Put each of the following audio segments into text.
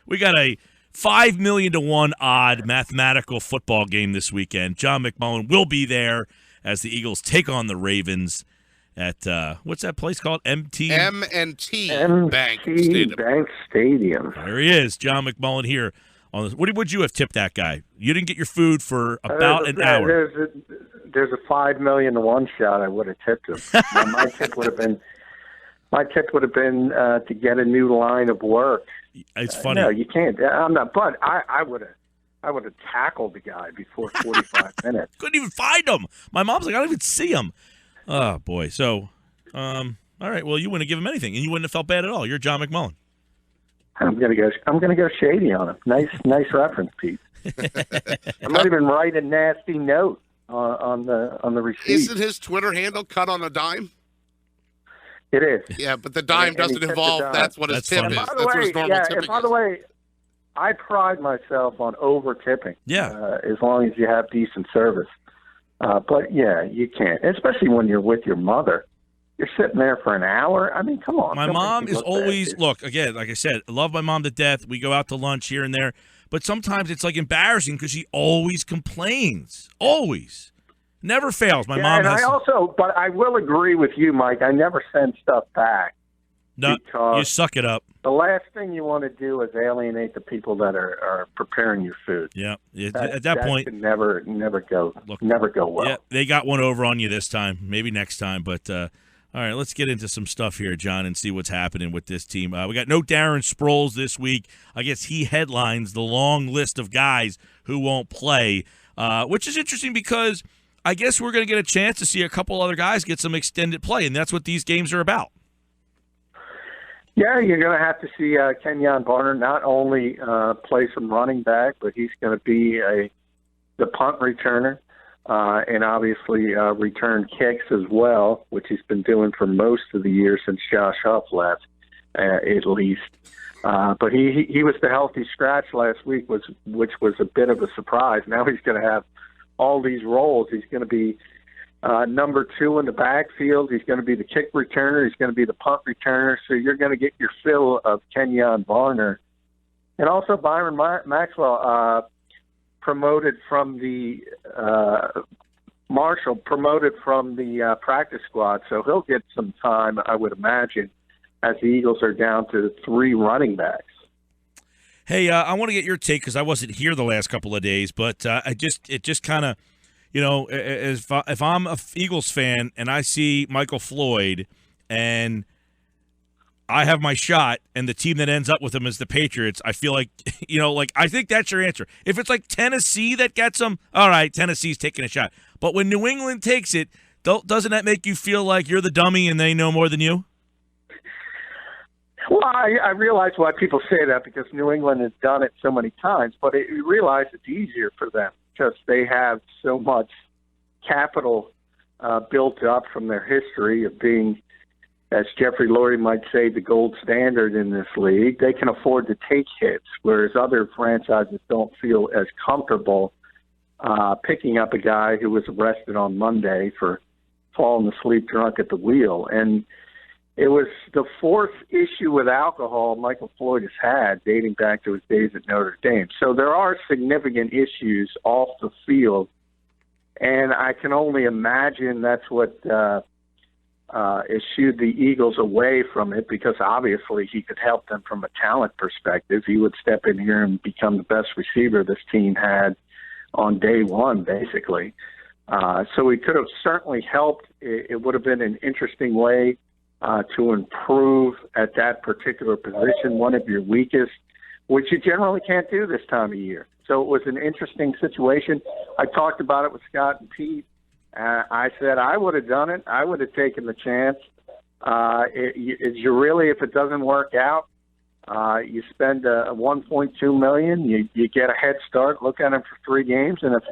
We got a 5 million to 1 odd mathematical football game this weekend. John McMullen will be there as the Eagles take on the Ravens at what's that place called? M&T Bank Stadium. There he is, John McMullen here. On this. What would you have tipped that guy? You didn't get your food for about an hour. There's a 5 million to 1 shot. I would have tipped him. My tip would have been to get a new line of work. It's funny. No, you can't. I'm not. But I would have tackled the guy before 45 minutes. Couldn't even find him. My mom's like, I don't even see him. Oh boy. So, all right. Well, you wouldn't have given him anything, and you wouldn't have felt bad at all. You're John McMullen. I'm gonna go shady on him. Nice reference, Pete. I might even write a nasty note on the receipt. Isn't his Twitter handle cut on a dime? It is. Yeah, but the dime doesn't involve. That's what his tip is. That's what his normal tipping is. By the way, I pride myself on over tipping. Yeah. As long as you have decent service. But yeah, you can't, especially when you're with your mother. You're sitting there for an hour. I mean, come on. My mom is always, look, again, like I said, I love my mom to death. We go out to lunch here and there. But sometimes it's like embarrassing because she always complains. Always. Never fails. My mom has. But I will agree with you, Mike. I never send stuff back. No, you suck it up. The last thing you want to do is alienate the people that are preparing your food. Yeah, at that point, can never go well. Yeah, they got one over on you this time. Maybe next time, but all right, let's get into some stuff here, John, and see what's happening with this team. We got no Darren Sproles this week. I guess he headlines the long list of guys who won't play, which is interesting because I guess we're going to get a chance to see a couple other guys get some extended play, and that's what these games are about. Yeah, you're going to have to see Kenyan Barner not only play some running back, but he's going to be the punt returner and obviously return kicks as well, which he's been doing for most of the year since Josh Huff left, at least. But he was the healthy scratch last week, which was a bit of a surprise. Now he's going to have all these roles. He's going to be number 2 in the backfield. He's going to be the kick returner. He's going to be the punt returner. So you're going to get your fill of Kenyan Barner. And also Byron Maxwell promoted from the Marshall promoted from the practice squad. So he'll get some time, I would imagine, as the Eagles are down to 3 running backs. Hey, I want to get your take because I wasn't here the last couple of days, but it just kind of, you know, if I'm a Eagles fan and I see Michael Floyd and I have my shot and the team that ends up with him is the Patriots, I feel like, you know, like I think that's your answer. If it's like Tennessee that gets him, all right, Tennessee's taking a shot. But when New England takes it, doesn't that make you feel like you're the dummy and they know more than you? Well, I realize why people say that because New England has done it so many times, but you realize it's easier for them because they have so much capital built up from their history of being, as Jeffrey Lurie might say, the gold standard in this league. They can afford to take hits, whereas other franchises don't feel as comfortable picking up a guy who was arrested on Monday for falling asleep drunk at the wheel. And it was the 4th issue with alcohol Michael Floyd has had dating back to his days at Notre Dame. So there are significant issues off the field, and I can only imagine that's what eschewed the Eagles away from it because obviously he could help them from a talent perspective. He would step in here and become the best receiver this team had on day one, basically. So he could have certainly helped. It would have been an interesting way to improve at that particular position, one of your weakest, which you generally can't do this time of year. So it was an interesting situation. I talked about it with Scott and Pete. I said I would have done it. I would have taken the chance. If it doesn't work out, you spend $1.2 million. You get a head start. Look at him for 3 games, and if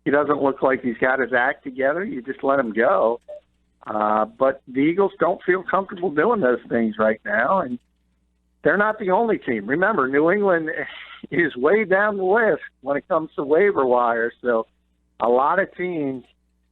he doesn't look like he's got his act together, you just let him go. But the Eagles don't feel comfortable doing those things right now, and they're not the only team. Remember, New England is way down the list when it comes to waiver wire, so a lot of teams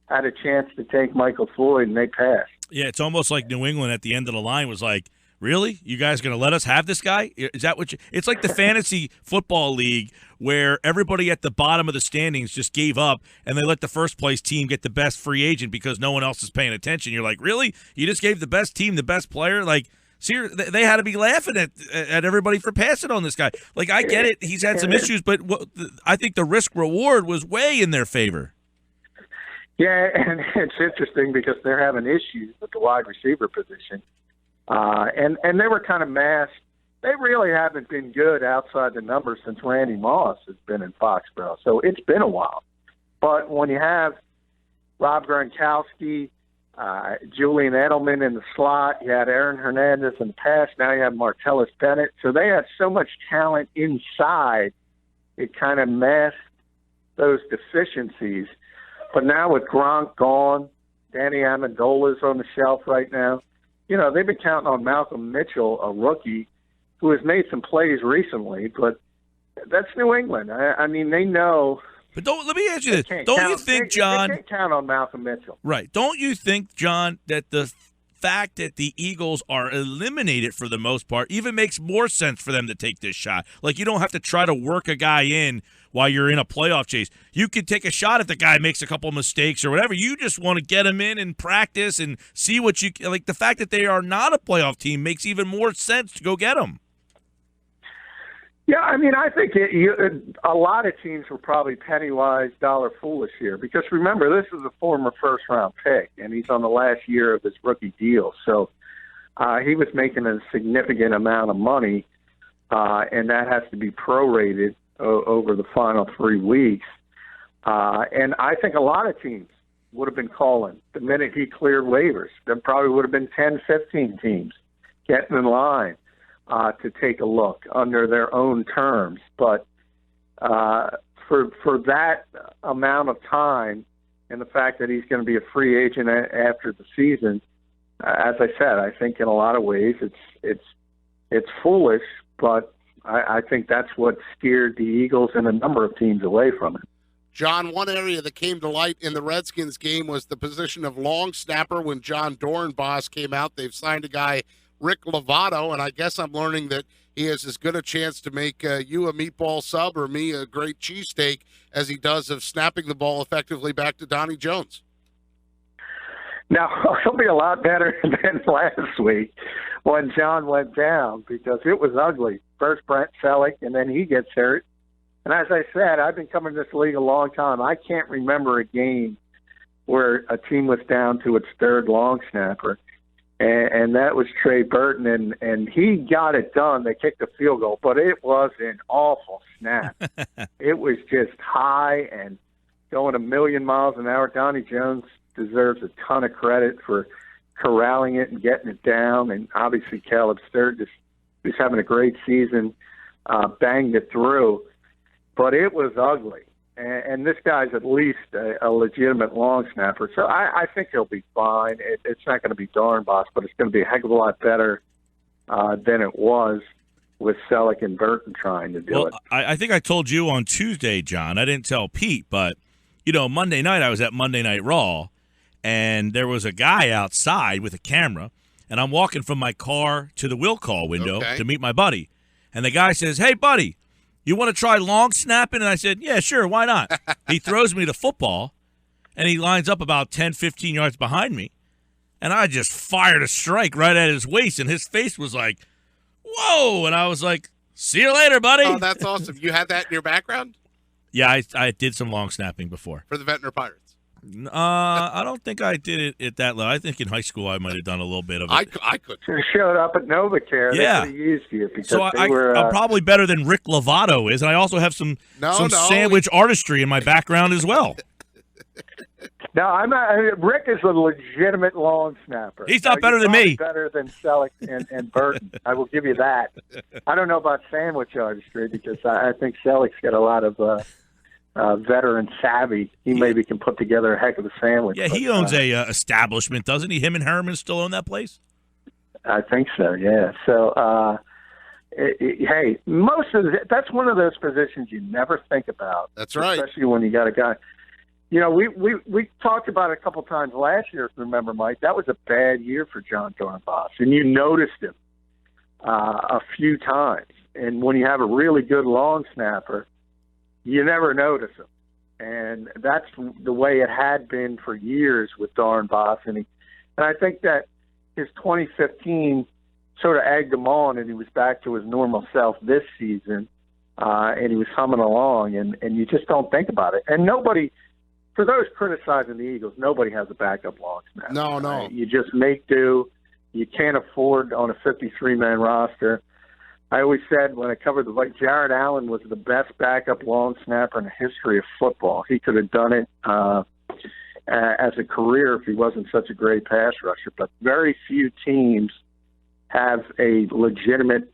had a chance to take Michael Floyd, and they passed. Yeah, it's almost like New England at the end of the line was like, really? You guys going to let us have this guy? Is that what it's like the fantasy football league where everybody at the bottom of the standings just gave up and they let the first place team get the best free agent because no one else is paying attention. You're like, really? You just gave the best team the best player? Like, see, they had to be laughing at everybody for passing on this guy. Like, I get it. He's had some issues, but I think the risk-reward was way in their favor. Yeah, and it's interesting because they're having issues with the wide receiver position. And they were kind of masked. They really haven't been good outside the numbers since Randy Moss has been in Foxborough. So it's been a while. But when you have Rob Gronkowski, Julian Edelman in the slot, you had Aaron Hernandez in the pass, now you have Martellus Bennett. So they have so much talent inside, it kind of masked those deficiencies. But now with Gronk gone, Danny Amendola's on the shelf right now. You know, they've been counting on Malcolm Mitchell, a rookie, who has made some plays recently, but that's New England. I mean, they know. But let me ask you this. Don't you think, John? They can't count on Malcolm Mitchell. Right. Don't you think, John, that the fact that the Eagles are eliminated for the most part even makes more sense for them to take this shot? Like, you don't have to try to work a guy in while you're in a playoff chase. You could take a shot if the guy makes a couple mistakes or whatever. You just want to get him in and practice and see what you – like, the fact that they are not a playoff team makes even more sense to go get them. Yeah, I mean, I think a lot of teams were probably penny-wise, dollar-foolish here because, remember, this is a former first-round pick, and he's on the last year of his rookie deal. So he was making a significant amount of money, and that has to be prorated over the final 3 weeks. And I think a lot of teams would have been calling the minute he cleared waivers. There probably would have been 10, 15 teams getting in line to take a look under their own terms. But for that amount of time and the fact that he's going to be a free agent after the season, as I said, I think in a lot of ways it's foolish, but I think that's what steered the Eagles and a number of teams away from it. John, one area that came to light in the Redskins game was the position of long snapper when John Dorenbos came out. They've signed a guy, Rick Lovato, and I guess I'm learning that he has as good a chance to make you a meatball sub or me a great cheesesteak as he does of snapping the ball effectively back to Donnie Jones. Now, he'll be a lot better than last week when John went down because it was ugly. First Brent Selleck, and then he gets hurt. And as I said, I've been coming to this league a long time. I can't remember a game where a team was down to its third long snapper, and that was Trey Burton, and he got it done. They kicked a field goal, but it was an awful snap. It was just high and going a million miles an hour. Donnie Jones deserves a ton of credit for corralling it and getting it down, and obviously Caleb Sturgis, who's having a great season, banged it through. But it was ugly, and this guy's at least a legitimate long snapper. So I think he'll be fine. It's not going to be Dorenbos, but it's going to be a heck of a lot better than it was with Selleck and Burton trying to do it. I think I told you on Tuesday, John. I didn't tell Pete, but, Monday night I was at Monday Night Raw, and there was a guy outside with a camera, and I'm walking from my car to the will call window to meet my buddy. And the guy says, "Hey, buddy, you want to try long snapping?" And I said, "Yeah, sure, why not?" He throws me the football, and he lines up about 10, 15 yards behind me. And I just fired a strike right at his waist, and his face was like, whoa. And I was like, "See you later, buddy." Oh, that's awesome. You had that in your background? Yeah, I did some long snapping before. For the Ventnor Pirates? I don't think I did it at that level. I think in high school I might have done a little bit of it. I could. Should have showed up at NovaCare. Yeah. They could have used you because so I'm probably better than Rick Lovato is, and I also have some sandwich artistry in my background as well. No, I'm not. Rick is a legitimate long snapper. He's not better than me. Better than Selleck and Burton. I will give you that. I don't know about sandwich artistry because I think Selleck's got a lot of veteran savvy. He maybe can put together a heck of a sandwich. Yeah, he owns a establishment, doesn't he? Him and Herman still own that place? I think so, yeah. So, hey, that's one of those positions you never think about. That's right. Especially when you got a guy. We talked about it a couple times last year, if you remember, Mike. That was a bad year for John Dorenbos, and you noticed him. a few times. And when you have a really good long snapper, you never notice him. And that's the way it had been for years with Darren Boss. And I think that his 2015 sort of egged him on, and he was back to his normal self this season, and he was humming along, and you just don't think about it. And nobody, for those criticizing the Eagles, nobody has a backup long snapper. No. You just make do. You can't afford on a 53-man roster. I always said when I covered Jared Allen was the best backup long snapper in the history of football. He could have done it as a career if he wasn't such a great pass rusher. But very few teams have a legitimate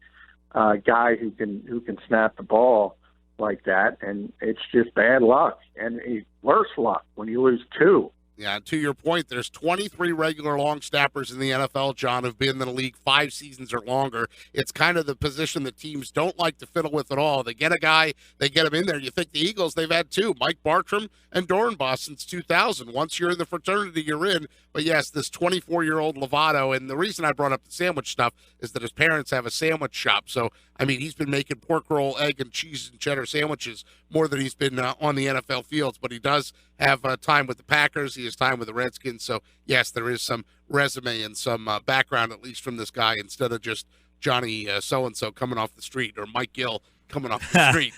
guy who can snap the ball like that, and it's just bad luck and worse luck when you lose two. Yeah, to your point, there's 23 regular long snappers in the NFL, John, who've been in the league 5 seasons or longer. It's kind of the position that teams don't like to fiddle with at all. They get a guy, they get him in there. You think the Eagles, they've had 2, Mike Bartram and Dornbos since 2000. Once you're in the fraternity, you're in. But yes, this 24-year-old Lovato, and the reason I brought up the sandwich stuff is that his parents have a sandwich shop. So, I mean, he's been making pork roll, egg, and cheese and cheddar sandwiches more than he's been on the NFL fields. But he does have time with the Packers. He has time with the Redskins. So, yes, there is some resume and some background, at least from this guy, instead of just Johnny so-and-so coming off the street or Mike Gill coming off the street.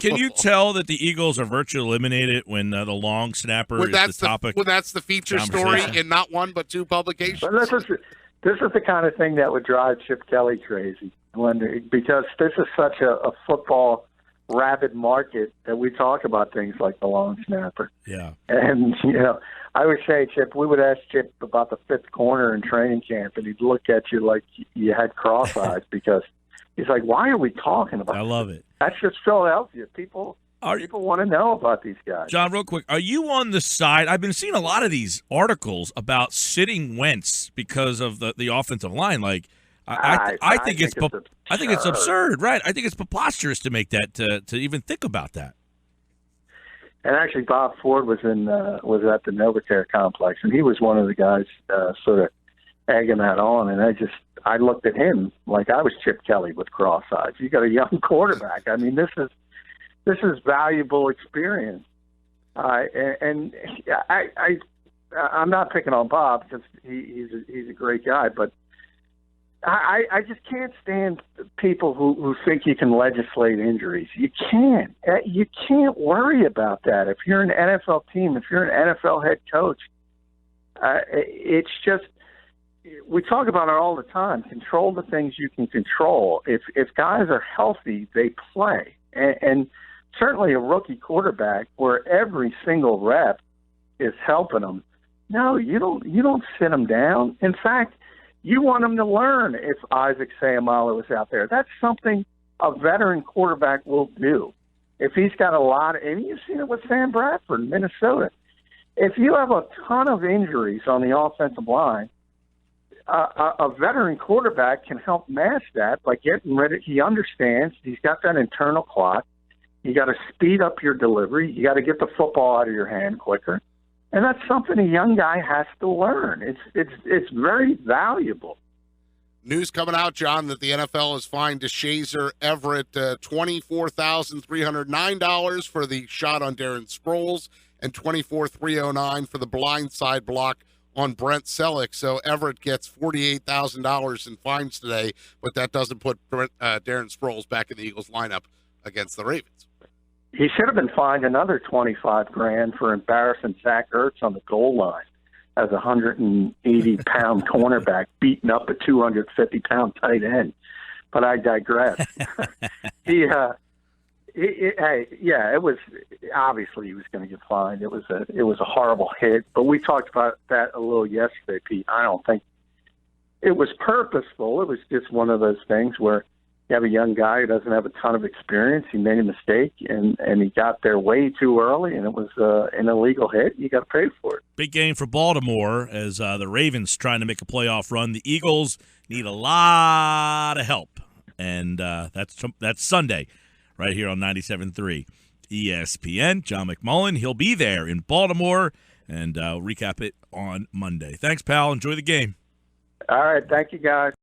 Can you tell that the Eagles are virtually eliminated when the long snapper is the topic? When that's the feature story in not 1 but 2 publications. But this is the kind of thing that would drive Chip Kelly crazy, because this is such a football rabid market that we talk about things like the long snapper. Yeah. And, I would say, Chip, we would ask Chip about the 5th corner in training camp, and he'd look at you like you had cross eyes because he's like, why are we talking about I love it. That's just Philadelphia. People want to know about these guys. John, real quick, are you on the side? I've been seeing a lot of these articles about sitting Wentz because of the offensive line. Like, I think it's absurd, right? I think it's preposterous to make that to even think about that. And actually, Bob Ford was at the Novacare complex, and he was one of the guys sort of egging that on. And I looked at him like I was Chip Kelly with cross eyes. You got a young quarterback. I mean, this is valuable experience. And I'm not picking on Bob because he's a great guy, but I just can't stand people who think you can legislate injuries. You can't. You can't worry about that. If you're an NFL team, if you're an NFL head coach, it's just we talk about it all the time. Control the things you can control. If guys are healthy, they play. And certainly a rookie quarterback where every single rep is helping them. No, you don't sit them down. In fact, you want them to learn if Isaac Seumalo is out there. That's something a veteran quarterback will do. If he's got a lot, and you've seen it with Sam Bradford in Minnesota. If you have a ton of injuries on the offensive line, a veteran quarterback can help match that by getting rid of. He understands. He's got that internal clock. You got to speed up your delivery. You got to get the football out of your hand quicker. And that's something a young guy has to learn. It's very valuable. News coming out, John, that the NFL has fined DeShazer Everett $24,309 for the shot on Darren Sproles and $24,309 for the blindside block on Brent Selleck. So Everett gets $48,000 in fines today, but that doesn't put Darren Sproles back in the Eagles lineup against the Ravens. He should have been fined another $25,000 for embarrassing Zach Ertz on the goal line as a 180-pound cornerback beating up a 250-pound tight end. But I digress. It was obviously he was going to get fined. It was a horrible hit. But we talked about that a little yesterday, Pete. I don't think it was purposeful. It was just one of those things where you have a young guy who doesn't have a ton of experience. He made a mistake, and he got there way too early, and it was an illegal hit. You got to pay for it. Big game for Baltimore as the Ravens trying to make a playoff run. The Eagles need a lot of help, and that's Sunday right here on 97.3 ESPN. John McMullen, he'll be there in Baltimore, and recap it on Monday. Thanks, pal. Enjoy the game. All right. Thank you, guys.